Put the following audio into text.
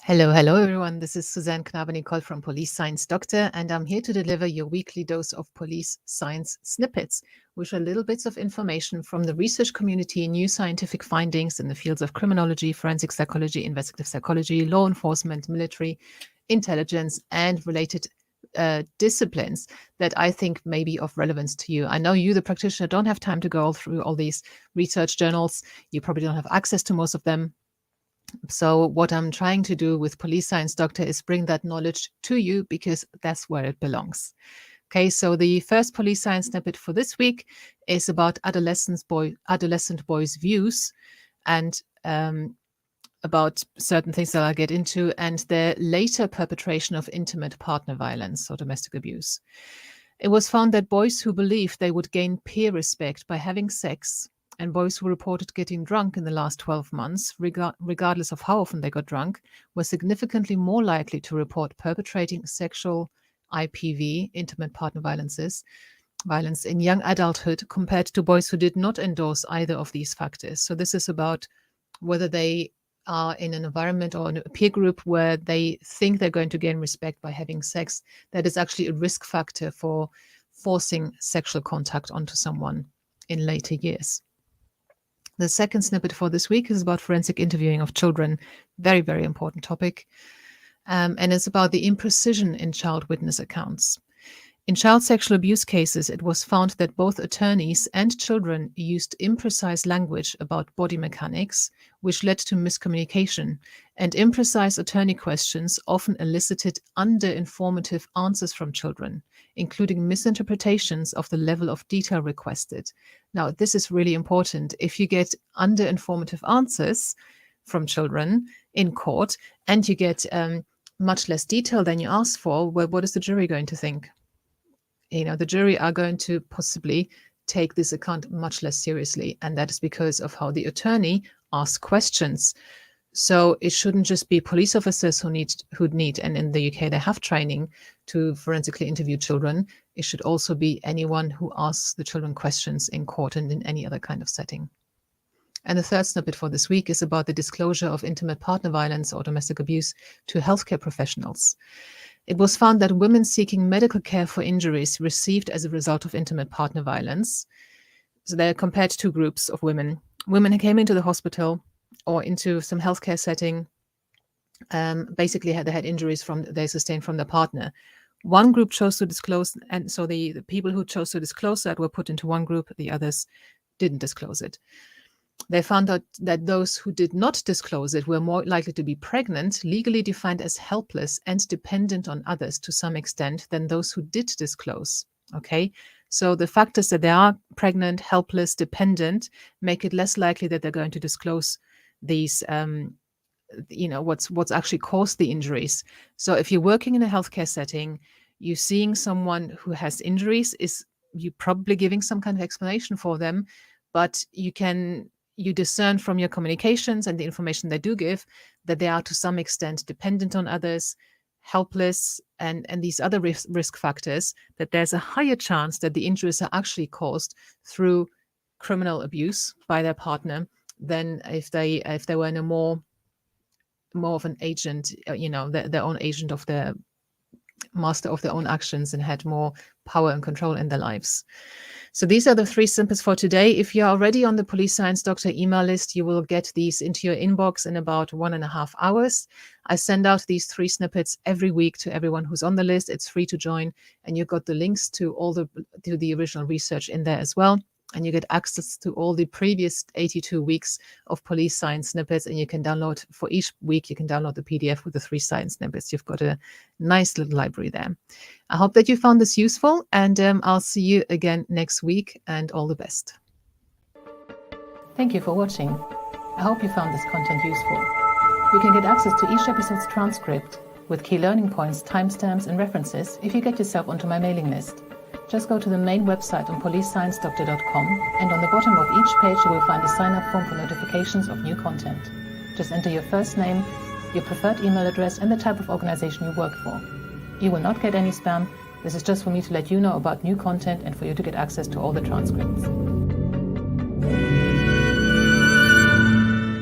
Hello everyone. This is Suzanne Knabe-Nicole from Police Science Doctor, and I'm here to deliver your weekly dose of police science snippets, which are little bits of information from the research community, new scientific findings in the fields of criminology, forensic psychology, investigative psychology, law enforcement, military, intelligence, and related disciplines that I think may be of relevance to you. I know you, the practitioner, don't have time to go through all these research journals. You probably don't have access to most of them. So what I'm trying to do with Police Science Doctor is bring that knowledge to you because that's where it belongs. Okay, so the first police science snippet for this week is about adolescent boys' views and about certain things that I'll get into and the later perpetration of intimate partner violence or domestic abuse. It was found that boys who believed they would gain peer respect by having sex and boys who reported getting drunk in the last 12 months, regardless of how often they got drunk, were significantly more likely to report perpetrating sexual IPV, intimate partner violence, in young adulthood compared to boys who did not endorse either of these factors. So this is about whether they are in an environment or in a peer group where they think they're going to gain respect by having sex. That is actually a risk factor for forcing sexual contact onto someone in later years. The second snippet for this week is about forensic interviewing of children. Very, very important topic. And it's about the imprecision in child witness accounts. In child sexual abuse cases, it was found that both attorneys and children used imprecise language about body mechanics, which led to miscommunication. And imprecise attorney questions often elicited under-informative answers from children, including misinterpretations of the level of detail requested. Now, this is really important. If you get under-informative answers from children in court and you get much less detail than you asked for, well, what is the jury going to think? The jury are going to possibly take this account much less seriously. And that is because of how the attorney asks questions. So it shouldn't just be police officers who need, and in the UK they have training to forensically interview children. It should also be anyone who asks the children questions in court and in any other kind of setting. And the third snippet for this week is about the disclosure of intimate partner violence or domestic abuse to healthcare professionals. It was found that women seeking medical care for injuries received as a result of intimate partner violence. So they're compared two groups of women. Women who came into the hospital or into some healthcare setting, basically they had injuries they sustained from their partner. One group chose to disclose, and so the people who chose to disclose that were put into one group, the others didn't disclose it. They found out that those who did not disclose it were more likely to be pregnant, legally defined as helpless and dependent on others to some extent than those who did disclose. Okay, so the factors that they are pregnant, helpless, dependent make it less likely that they're going to disclose these, what's actually caused the injuries. So if you're working in a healthcare setting, you're seeing someone who has injuries, you're probably giving some kind of explanation for them, but you discern from your communications and the information they do give that they are to some extent dependent on others, helpless, and these other risk factors, that there's a higher chance that the injuries are actually caused through criminal abuse by their partner than if they were in a more of an agent, their own agent of their master of their own actions and had more power and control in their lives. So these are the three snippets for today. If you're already on the Police Science Doctor email list, you will get these into your inbox in about 1.5 hours. I send out these 3 snippets every week to everyone who's on the list. It's free to join, and you've got the links to the original research in there as well. And you get access to all the previous 82 weeks of police science snippets, and you can download, for each week, you can download the PDF with the 3 science snippets. You've got a nice little library there. I hope that you found this useful, and I'll see you again next week, and all the best. Thank you for watching. I hope you found this content useful. You can get access to each episode's transcript with key learning points, timestamps, and references if you get yourself onto my mailing list. Just go to the main website on policesciencedoctor.com, and on the bottom of each page you will find a sign-up form for notifications of new content. Just enter your first name, your preferred email address, and the type of organization you work for. You will not get any spam. This is just for me to let you know about new content and for you to get access to all the transcripts.